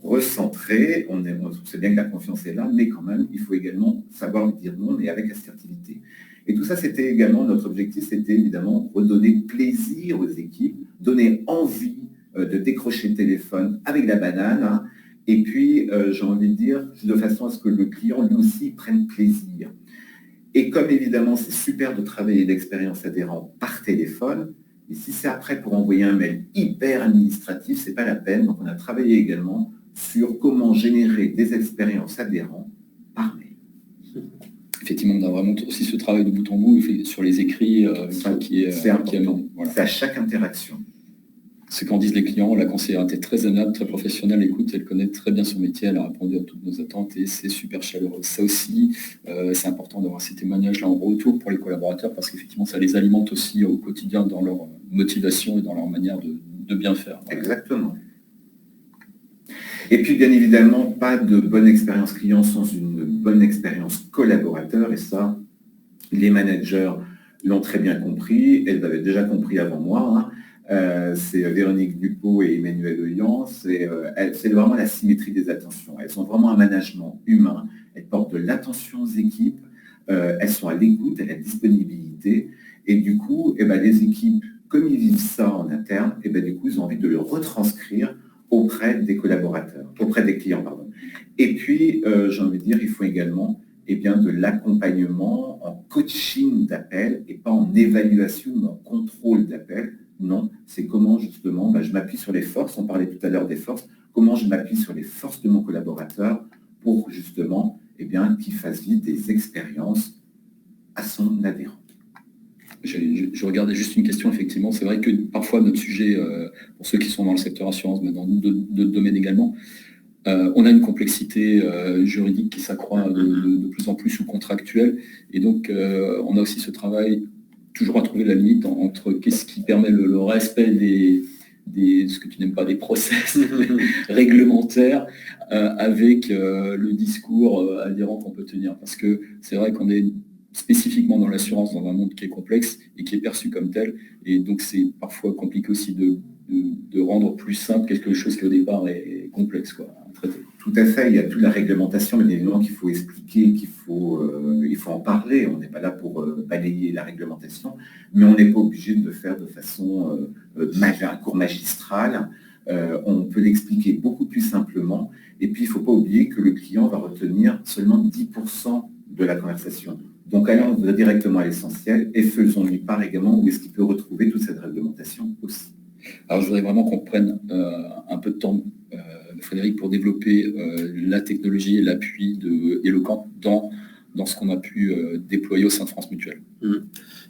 recentrer, on sait bien que la confiance est là, mais quand même, il faut également savoir lui dire non, et avec assertivité. Et tout ça, c'était également, notre objectif, c'était évidemment redonner plaisir aux équipes, donner envie de décrocher le téléphone avec la banane, et puis, j'ai envie de dire, de façon à ce que le client, lui aussi, prenne plaisir. Et comme évidemment, c'est super de travailler l'expérience adhérent par téléphone, mais si c'est après pour envoyer un mail hyper administratif, c'est pas la peine. Donc, on a travaillé également sur comment générer des expériences adhérents par mail. Effectivement, on a vraiment aussi ce travail de bout en bout sur les écrits c'est important. Voilà. C'est à chaque interaction. Ce qu'en disent les clients, la conseillère était très aimable, très professionnelle, écoute, elle connaît très bien son métier, elle a répondu à toutes nos attentes et c'est super chaleureux. Ça aussi, c'est important d'avoir ces témoignages-là en retour pour les collaborateurs parce qu'effectivement, ça les alimente aussi au quotidien dans leur motivation et dans leur manière de bien faire. Voilà. Exactement. Et puis, bien évidemment, pas de bonne expérience client sans une bonne expérience collaborateur. Et ça, les managers l'ont très bien compris. Elles l'avaient déjà compris avant moi. C'est Véronique Dupont et Emmanuel Oyan. C'est vraiment la symétrie des attentions. Elles ont vraiment un management humain. Elles portent de l'attention aux équipes. elles sont à l'écoute, à la disponibilité. Et du coup, les équipes, comme ils vivent ça en interne, du coup, ils ont envie de le retranscrire auprès des collaborateurs, auprès des clients, pardon. Et puis, j'ai envie de dire, il faut également de l'accompagnement en coaching d'appel et pas en évaluation ou en contrôle d'appel. Non, c'est comment justement, je m'appuie sur les forces, on parlait tout à l'heure des forces, comment je m'appuie sur les forces de mon collaborateur pour justement qu'il fasse vivre des expériences à son adhérent. Je regardais juste une question, effectivement. C'est vrai que parfois, notre sujet, pour ceux qui sont dans le secteur assurance, mais dans d'autres domaines également, on a une complexité juridique qui s'accroît de plus en plus ou contractuelle. Et donc, on a aussi ce travail, toujours à trouver la limite entre qu'est-ce qui permet le respect ce que tu n'aimes pas, des process réglementaires, avec le discours adhérent qu'on peut tenir. Parce que c'est vrai qu'on est spécifiquement dans l'assurance, dans un monde qui est complexe et qui est perçu comme tel. Et donc, c'est parfois compliqué aussi de rendre plus simple quelque chose qui au départ est complexe, à traiter. Tout à fait, il y a toute la réglementation, mais évidemment qu'il faut expliquer, il faut en parler. On n'est pas là pour balayer la réglementation, mais on n'est pas obligé de le faire de façon un cours magistral. On peut l'expliquer beaucoup plus simplement. Et puis, il ne faut pas oublier que le client va retenir seulement 10% de la conversation. Donc, allons directement à l'essentiel et faisons-lui part également où est-ce qu'il peut retrouver toute cette réglementation aussi. Alors, je voudrais vraiment qu'on prenne un peu de temps, Frédéric, pour développer la technologie et l'appui de Eloquent dans ce qu'on a pu déployer au sein de France Mutuelle.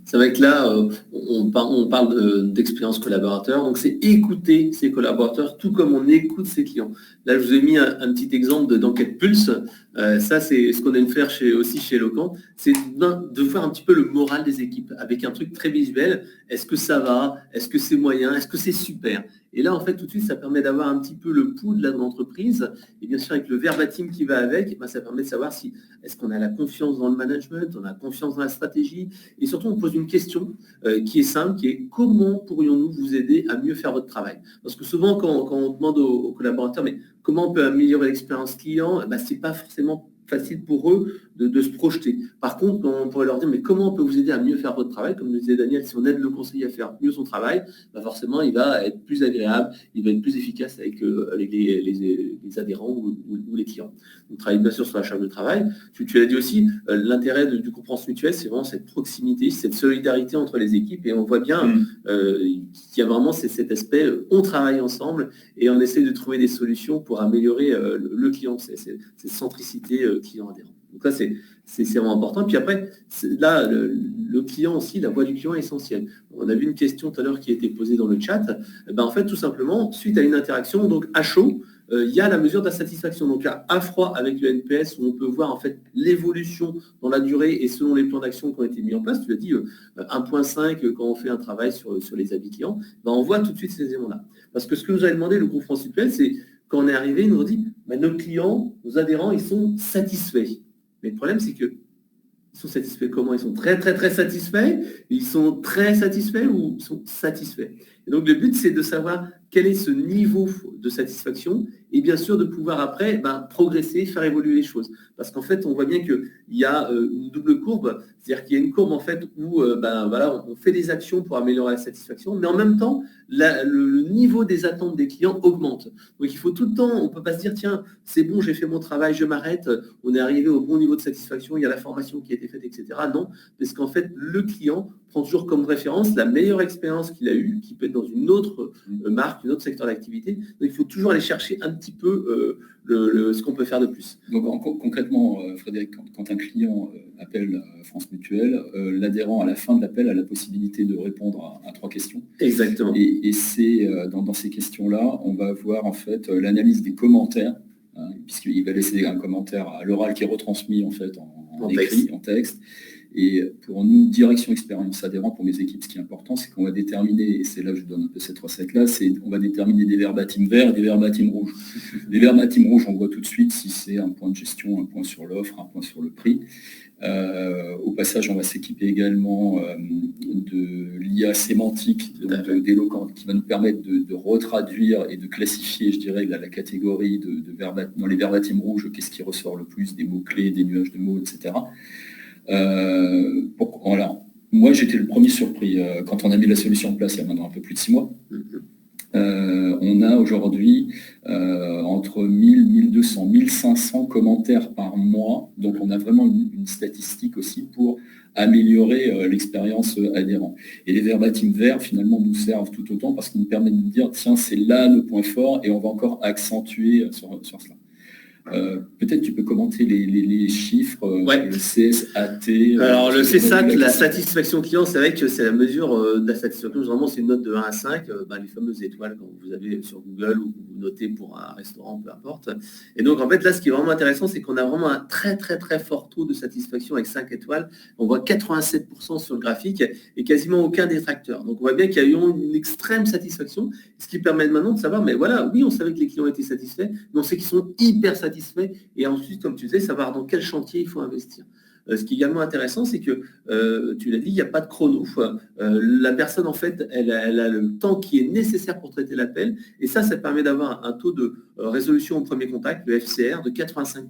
C'est vrai que là, on parle d'expérience collaborateur, donc c'est écouter ses collaborateurs tout comme on écoute ses clients. Là, je vous ai mis un petit exemple d'enquête Pulse. Ça, c'est ce qu'on aime faire aussi chez Eloquent, c'est de voir un petit peu le moral des équipes avec un truc très visuel. Est-ce que ça va? Est-ce que c'est moyen? Est-ce que c'est super? Et là, en fait, tout de suite, ça permet d'avoir un petit peu le pouls de l'entreprise. Et bien sûr, avec le verbatim qui va avec, ça permet de savoir si est-ce qu'on a la confiance dans le management, on a confiance dans la stratégie. Et surtout, on pose une question qui est simple, qui est comment pourrions-nous vous aider à mieux faire votre travail? Parce que souvent, quand on demande aux collaborateurs, mais comment on peut améliorer l'expérience client, ce n'est pas forcément facile pour eux de se projeter. Par contre, on pourrait leur dire, mais comment on peut vous aider à mieux faire votre travail? Comme le disait Daniel, si on aide le conseiller à faire mieux son travail, forcément, il va être plus agréable, il va être plus efficace avec les adhérents ou les clients. On travaille bien sûr sur la charge de travail. Tu l'as dit aussi, l'intérêt du groupe France Mutuelle, c'est vraiment cette proximité, cette solidarité entre les équipes. Et on voit bien qu'il y a vraiment cet aspect, on travaille ensemble et on essaie de trouver des solutions pour améliorer le client, cette centricité client-adhérent. Donc là, c'est vraiment important. Puis après, là, le client aussi, la voix du client est essentielle. On a vu une question tout à l'heure qui a été posée dans le chat. En fait, tout simplement, suite à une interaction, donc à chaud, il y a la mesure d'insatisfaction. Donc à froid avec le NPS, où on peut voir en fait l'évolution dans la durée et selon les plans d'action qui ont été mis en place. Tu l'as dit, 1.5 quand on fait un travail sur les avis clients, on voit tout de suite ces éléments-là. Parce que ce que nous a demandé le groupe France Mutuelle, c'est quand on est arrivé, ils nous ont dit, nos clients, nos adhérents, ils sont satisfaits. Mais le problème, c'est que ils sont satisfaits comment? Ils sont très, très, très satisfaits? Ils sont très satisfaits ou ils sont satisfaits? Et donc, le but, c'est de savoir quel est ce niveau de satisfaction et bien sûr de pouvoir après progresser, faire évoluer les choses. Parce qu'en fait, on voit bien qu'il y a une double courbe, c'est-à-dire qu'il y a une courbe en fait où on fait des actions pour améliorer la satisfaction, mais en même temps, le niveau des attentes des clients augmente. Donc il faut tout le temps, on ne peut pas se dire tiens, c'est bon, j'ai fait mon travail, je m'arrête, on est arrivé au bon niveau de satisfaction, il y a la formation qui a été faite, etc. Non, parce qu'en fait, le client prend toujours comme référence la meilleure expérience qu'il a eue, qui peut être dans une autre marque, un autre secteur d'activité. Donc il faut toujours aller chercher un petit peu ce qu'on peut faire de plus. Donc concrètement, Frédéric, quand un client appelle France Mutuelle, l'adhérent à la fin de l'appel a la possibilité de répondre à 3 questions. Exactement. Et c'est dans ces questions-là, on va avoir en fait l'analyse des commentaires, puisqu'il va laisser un commentaire à l'oral qui est retransmis en fait en écrit, en texte. Et pour nous, direction expérience adhérent, pour mes équipes, ce qui est important, c'est qu'on va déterminer, et c'est là que je donne un peu cette recette-là, c'est on va déterminer des verbatim verts et des verbatim rouges. Les verbatim rouges, on voit tout de suite si c'est un point de gestion, un point sur l'offre, un point sur le prix. Au passage, on va s'équiper également de l'IA sémantique d'Eloquent qui va nous permettre de retraduire et de classifier, je dirais, la catégorie dans les verbatim rouges, qu'est-ce qui ressort le plus, des mots-clés, des nuages de mots, etc. Voilà. Moi, j'étais le premier surpris quand on a mis la solution en place il y a maintenant un peu plus de 6 mois. On a aujourd'hui entre 1000, 1200, 1500 commentaires par mois. Donc, on a vraiment une statistique aussi pour améliorer l'expérience adhérent. Et les verbatim verts, finalement, nous servent tout autant parce qu'ils nous permettent de dire, tiens, c'est là nos points forts et on va encore accentuer sur cela. Peut-être tu peux commenter les chiffres, le CSAT. Alors le CSAT, la satisfaction client, c'est vrai que c'est la mesure de la satisfaction. Généralement, c'est une note de 1 à 5, les fameuses étoiles que vous avez sur Google ou que vous notez pour un restaurant, peu importe. Et donc en fait, là, ce qui est vraiment intéressant, c'est qu'on a vraiment un très très très fort taux de satisfaction avec 5 étoiles. On voit 87% sur le graphique et quasiment aucun détracteur. Donc on voit bien qu'il y a eu une extrême satisfaction, ce qui permet maintenant de savoir, mais voilà, oui, on savait que les clients étaient satisfaits, mais on sait qu'ils sont hyper satisfaits. Et ensuite, comme tu disais, savoir dans quel chantier il faut investir. Ce qui est également intéressant, c'est que, tu l'as dit, il n'y a pas de chrono. La personne, en fait, elle a le temps qui est nécessaire pour traiter l'appel. Et ça permet d'avoir un taux de résolution au premier contact, le FCR, de 85%.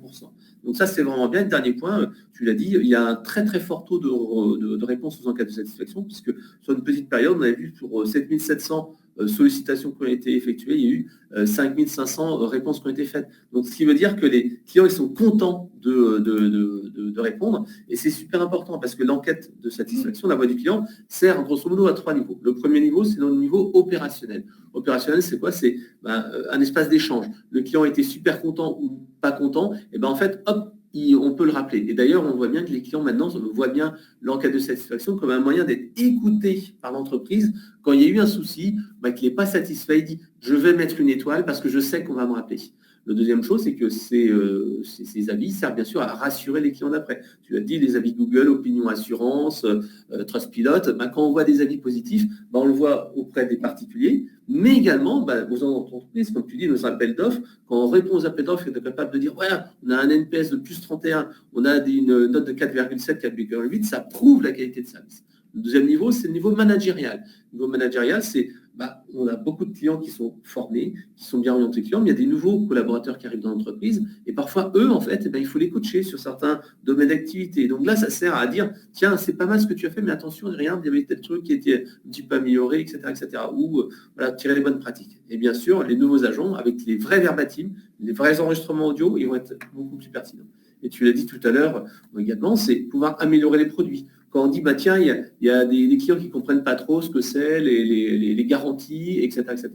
Donc ça, c'est vraiment bien. Le dernier point, tu l'as dit, il y a un très très fort taux de réponse aux enquêtes de satisfaction, puisque sur une petite période, on avait vu pour 7700 sollicitations qui ont été effectuées, il y a eu 5500 réponses qui ont été faites. Donc, ce qui veut dire que les clients, ils sont contents de répondre. Et c'est super important parce que l'enquête de satisfaction, la voix du client, sert grosso modo à 3 niveaux. Le premier niveau, c'est le niveau opérationnel. Opérationnel, c'est quoi? C'est un espace d'échange. Le client était super content ou pas content. Et en fait, hop, on peut le rappeler. Et d'ailleurs, on voit bien que les clients maintenant voient bien l'enquête de satisfaction comme un moyen d'être écouté par l'entreprise. Quand il y a eu un souci, qu'il n'est pas satisfait, il dit « je vais mettre une étoile parce que je sais qu'on va me rappeler ». La deuxième chose, c'est que ces avis servent bien sûr à rassurer les clients d'après. Tu l'as dit, les avis Google, Opinion Assurance, Trustpilot, quand on voit des avis positifs, on le voit auprès des particuliers, mais également aux entreprises, comme tu dis, nos appels d'offres. Quand on répond aux appels d'offres, on est capable de dire ouais, on a un NPS de plus 31, on a une note de 4,7, 4,8, ça prouve la qualité de service. Le deuxième niveau, c'est le niveau managérial. Le niveau managérial, c'est on a beaucoup de clients qui sont formés, qui sont bien orientés clients, mais il y a des nouveaux collaborateurs qui arrivent dans l'entreprise et parfois, eux, en fait, il faut les coacher sur certains domaines d'activité. Donc là, ça sert à dire, tiens, c'est pas mal ce que tu as fait, mais attention, rien, il y avait tel truc qui était un petit peu amélioré, etc., etc. Ou tirer les bonnes pratiques. Et bien sûr, les nouveaux agents, avec les vrais verbatim, les vrais enregistrements audio, ils vont être beaucoup plus pertinents. Et tu l'as dit tout à l'heure également, c'est pouvoir améliorer les produits. Quand on dit, tiens, il y a des clients qui ne comprennent pas trop ce que c'est, les garanties, etc., etc.,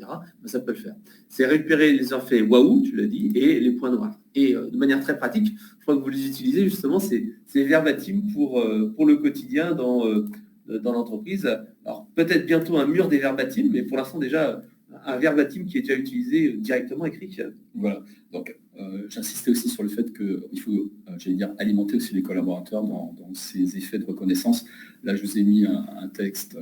ça peut le faire. C'est récupérer les effets waouh, tu l'as dit, et les points noirs. Et de manière très pratique, je crois que vous les utilisez justement, c'est verbatim pour le quotidien dans l'entreprise. Alors, peut-être bientôt un mur des verbatim, mais pour l'instant, déjà, un verbatim qui est déjà utilisé directement écrit. Voilà. Donc, j'insistais aussi sur le fait qu'il faut, alimenter aussi les collaborateurs dans ces effets de reconnaissance. Là, je vous ai mis un texte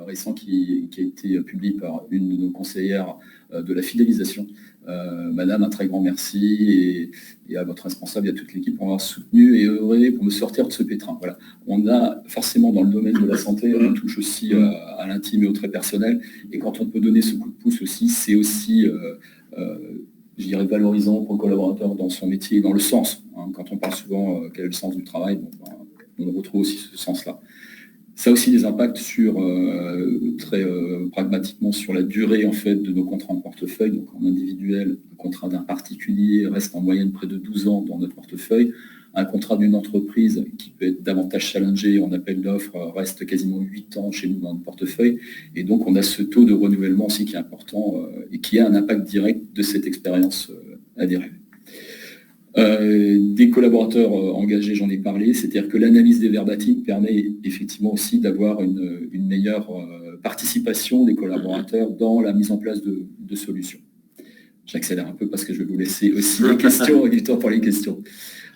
récent qui a été publié par une de nos conseillères de la fidélisation. Madame, un très grand merci et à votre responsable et à toute l'équipe pour m'avoir soutenu et œuvré pour me sortir de ce pétrin. Voilà. On a forcément dans le domaine de la santé, on touche aussi à l'intime et au très personnel. Et quand on peut donner ce coup de pouce aussi, c'est aussi valorisant pour le collaborateur dans son métier, dans le sens. Quand on parle souvent quel est le sens du travail, on retrouve aussi ce sens-là. Ça a aussi des impacts très pragmatiquement sur la durée en fait de nos contrats en portefeuille. Donc en individuel, un contrat d'un particulier reste en moyenne près de 12 ans dans notre portefeuille. Un contrat d'une entreprise qui peut être davantage challengé en appel d'offres reste quasiment 8 ans chez nous dans notre portefeuille. Et donc, on a ce taux de renouvellement aussi qui est important et qui a un impact direct de cette expérience adhérée. Des collaborateurs engagés, j'en ai parlé, c'est-à-dire que l'analyse des verbatim permet effectivement aussi d'avoir une meilleure participation des collaborateurs dans la mise en place de solutions. J'accélère un peu parce que je vais vous laisser aussi les questions et du temps pour les questions.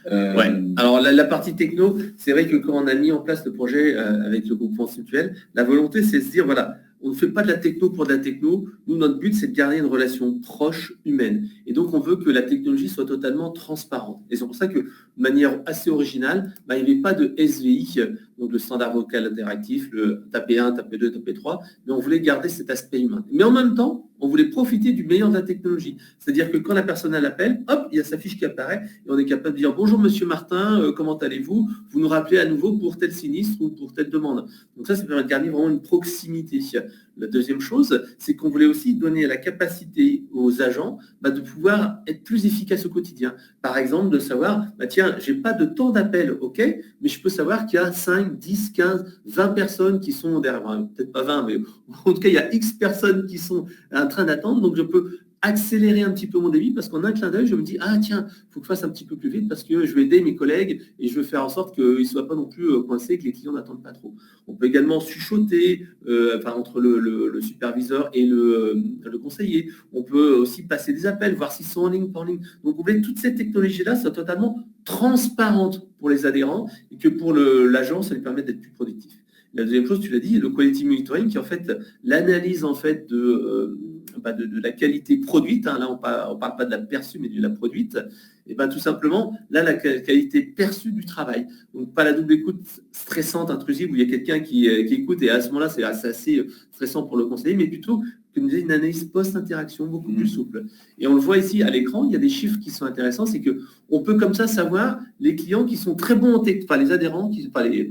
Ouais. Alors la partie techno, c'est vrai que quand on a mis en place le projet avec le groupe Mutuel, la volonté c'est de se dire voilà, on ne fait pas de la techno pour de la techno. Nous, notre but, c'est de garder une relation proche, humaine. Et donc, on veut que la technologie soit totalement transparente. Et c'est pour ça que, de manière assez originale, il n'y avait pas de SVI donc le standard vocal interactif, le taper 1, taper 2, taper 3, mais on voulait garder cet aspect humain. Mais en même temps, on voulait profiter du meilleur de la technologie. C'est-à-dire que quand la personne elle appelle, hop, il y a sa fiche qui apparaît et on est capable de dire bonjour monsieur Martin, comment allez-vous? Vous nous rappelez à nouveau pour tel sinistre ou pour telle demande. Donc ça permet de garder vraiment une proximité. La deuxième chose, c'est qu'on voulait aussi donner la capacité aux agents de pouvoir être plus efficaces au quotidien. Par exemple, de savoir, tiens, j'ai pas de temps d'appel, ok, mais je peux savoir qu'il y a 5, 10, 15, 20 personnes qui sont derrière, peut-être pas 20, mais en tout cas, il y a X personnes qui sont en train d'attendre, donc je peux accélérer un petit peu mon débit parce qu'en un clin d'œil, je me dis, ah tiens, il faut que je fasse un petit peu plus vite parce que je vais aider mes collègues et je veux faire en sorte qu'ils ne soient pas non plus coincés, que les clients n'attendent pas trop. On peut également chuchoter entre le superviseur et le conseiller. On peut aussi passer des appels, voir s'ils sont en ligne, pas en ligne. Donc, on voulait que toutes ces technologies-là soient totalement transparentes pour les adhérents et que pour l'agent, ça lui permet d'être plus productif. La deuxième chose, tu l'as dit, le quality monitoring, qui est en fait l'analyse en fait de la qualité produite. Là, on ne parle pas de la perçue, mais de la produite. Et tout simplement, là, la qualité perçue du travail. Donc, pas la double écoute stressante, intrusive, où il y a quelqu'un qui écoute, et à ce moment-là, c'est assez stressant pour le conseiller, mais plutôt une analyse post-interaction beaucoup plus souple. Et on le voit ici à l'écran, il y a des chiffres qui sont intéressants, c'est qu'on peut comme ça savoir les clients qui sont très bons en technique, les adhérents,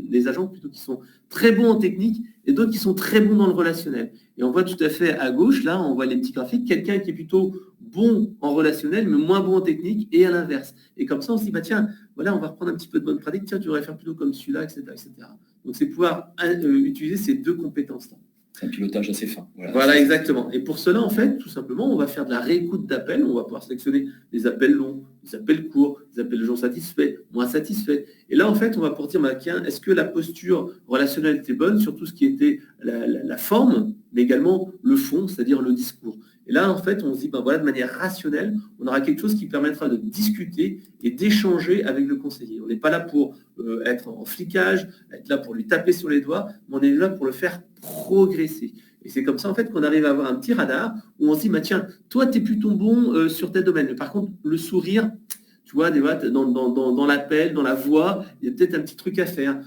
les agents plutôt qui sont très bons en technique et d'autres qui sont très bons dans le relationnel. Et on voit tout à fait à gauche, là, on voit les petits graphiques, quelqu'un qui est plutôt bon en relationnel, mais moins bon en technique, et à l'inverse. Et comme ça, on se dit, tiens, voilà, on va reprendre un petit peu de bonne pratique, tiens, tu devrais faire plutôt comme celui-là, etc., etc. Donc, c'est pouvoir utiliser ces deux compétences-là. C'est un pilotage assez fin. Voilà, exactement. Et pour cela, en fait, tout simplement, on va faire de la réécoute d'appels. On va pouvoir sélectionner des appels longs, des appels courts, des appels de gens satisfaits, moins satisfaits. Et là, en fait, on va pouvoir dire, tiens, est-ce que la posture relationnelle était bonne sur tout ce qui était la forme, mais également le fond, c'est-à-dire le discours. Et là, en fait, on se dit, voilà, de manière rationnelle, on aura quelque chose qui permettra de discuter et d'échanger avec le conseiller. On n'est pas là pour être en flicage, être là pour lui taper sur les doigts, mais on est là pour le faire progresser. Et c'est comme ça, en fait, qu'on arrive à avoir un petit radar où on se dit, tiens, toi, tu es plutôt bon sur tel domaine. Mais par contre, le sourire, tu vois, dans l'appel, dans la voix, il y a peut-être un petit truc à faire.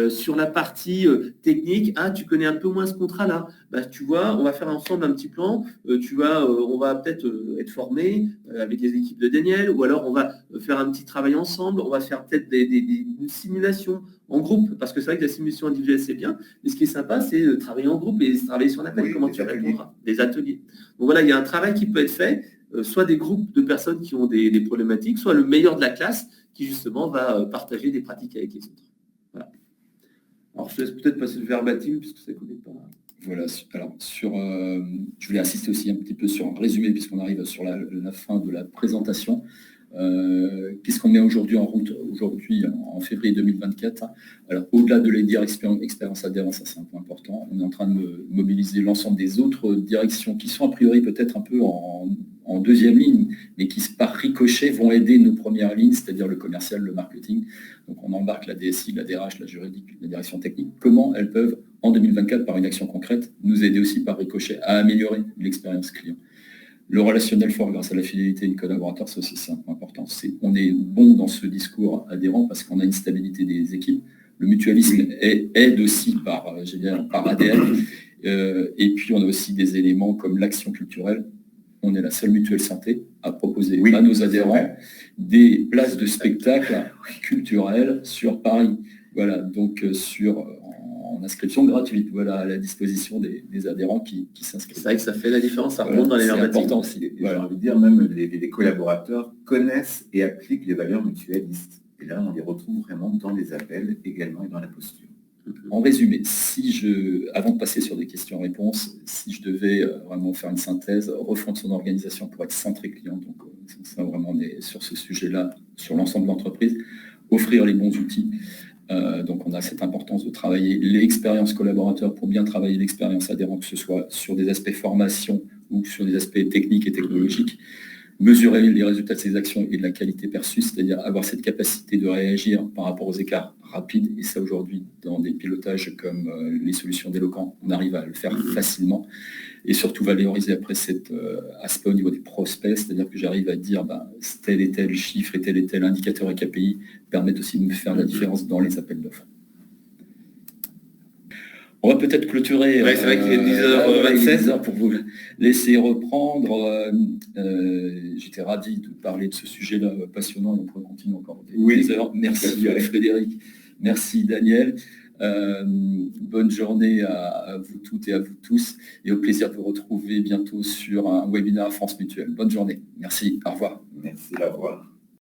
Sur la partie technique, tu connais un peu moins ce contrat-là. Tu vois, on va faire ensemble un petit plan. On va peut-être être formé avec les équipes de Daniel, ou alors on va faire un petit travail ensemble. On va faire peut-être une simulation en groupe, parce que c'est vrai que la simulation individuelle, c'est bien. Mais ce qui est sympa, c'est de travailler en groupe et de travailler sur l'appel. Comment tu répondras. Des ateliers. Donc voilà, il y a un travail qui peut être fait. Soit des groupes de personnes qui ont des problématiques, soit le meilleur de la classe qui justement va partager des pratiques avec les autres. Voilà. Alors je laisse peut-être passer le verbatim puisque ça ne connaît pas. Voilà, alors je voulais insister aussi un petit peu sur un résumé puisqu'on arrive sur la fin de la présentation. Qu'est-ce qu'on met aujourd'hui en route, en février 2024? Alors, au-delà de les dire expérience adhérent, ça c'est un point important, on est en train de mobiliser l'ensemble des autres directions qui sont a priori peut-être un peu en deuxième ligne, mais qui par ricochet vont aider nos premières lignes, c'est-à-dire le commercial, le marketing. Donc on embarque la DSI, la DRH, la juridique, la direction technique. Comment elles peuvent, en 2024, par une action concrète, nous aider aussi par ricochet à améliorer l'expérience client? Le relationnel fort grâce à la fidélité du collaborateur, ça aussi c'est un point important. On est bon dans ce discours adhérent parce qu'on a une stabilité des équipes. Le mutualisme aide aussi par ADN. Et puis on a aussi des éléments comme l'action culturelle. On est la seule mutuelle santé à proposer à nos adhérents des places de spectacle culturelles sur Paris. Voilà, donc en inscription gratuite, voilà, à la disposition des adhérents qui s'inscrivent. C'est vrai que ça fait la différence, ça remonte dans les verbatims. C'est important aussi. J'ai envie de dire, même les collaborateurs connaissent et appliquent les valeurs mutualistes. Et là, on les retrouve vraiment dans les appels également et dans la posture. En résumé, avant de passer sur des questions-réponses, si je devais vraiment faire une synthèse, refondre son organisation pour être centré client, donc ça vraiment on est sur ce sujet-là, sur l'ensemble de l'entreprise, offrir les bons outils. Donc on a cette importance de travailler l'expérience collaborateur pour bien travailler l'expérience adhérent, que ce soit sur des aspects formation ou sur des aspects techniques et technologiques. Mesurer les résultats de ces actions et de la qualité perçue, c'est-à-dire avoir cette capacité de réagir par rapport aux écarts rapides. Et ça, aujourd'hui, dans des pilotages comme les solutions d'Eloquent, on arrive à le faire facilement. Et surtout, valoriser après cet aspect au niveau des prospects, c'est-à-dire que j'arrive à dire tel et tel chiffre et tel indicateur et KPI permettent aussi de me faire la différence dans les appels d'offres. On va peut-être clôturer. Ouais, c'est vrai qu'il est 10h27. 10h pour vous laisser reprendre. J'étais ravi de parler de ce sujet-là passionnant. On pourrait continuer encore des heures. Merci Frédéric. Merci Daniel. Bonne journée à vous toutes et à vous tous. Et au plaisir de vous retrouver bientôt sur un webinaire France Mutuelle. Bonne journée. Merci. Au revoir. Merci, au revoir.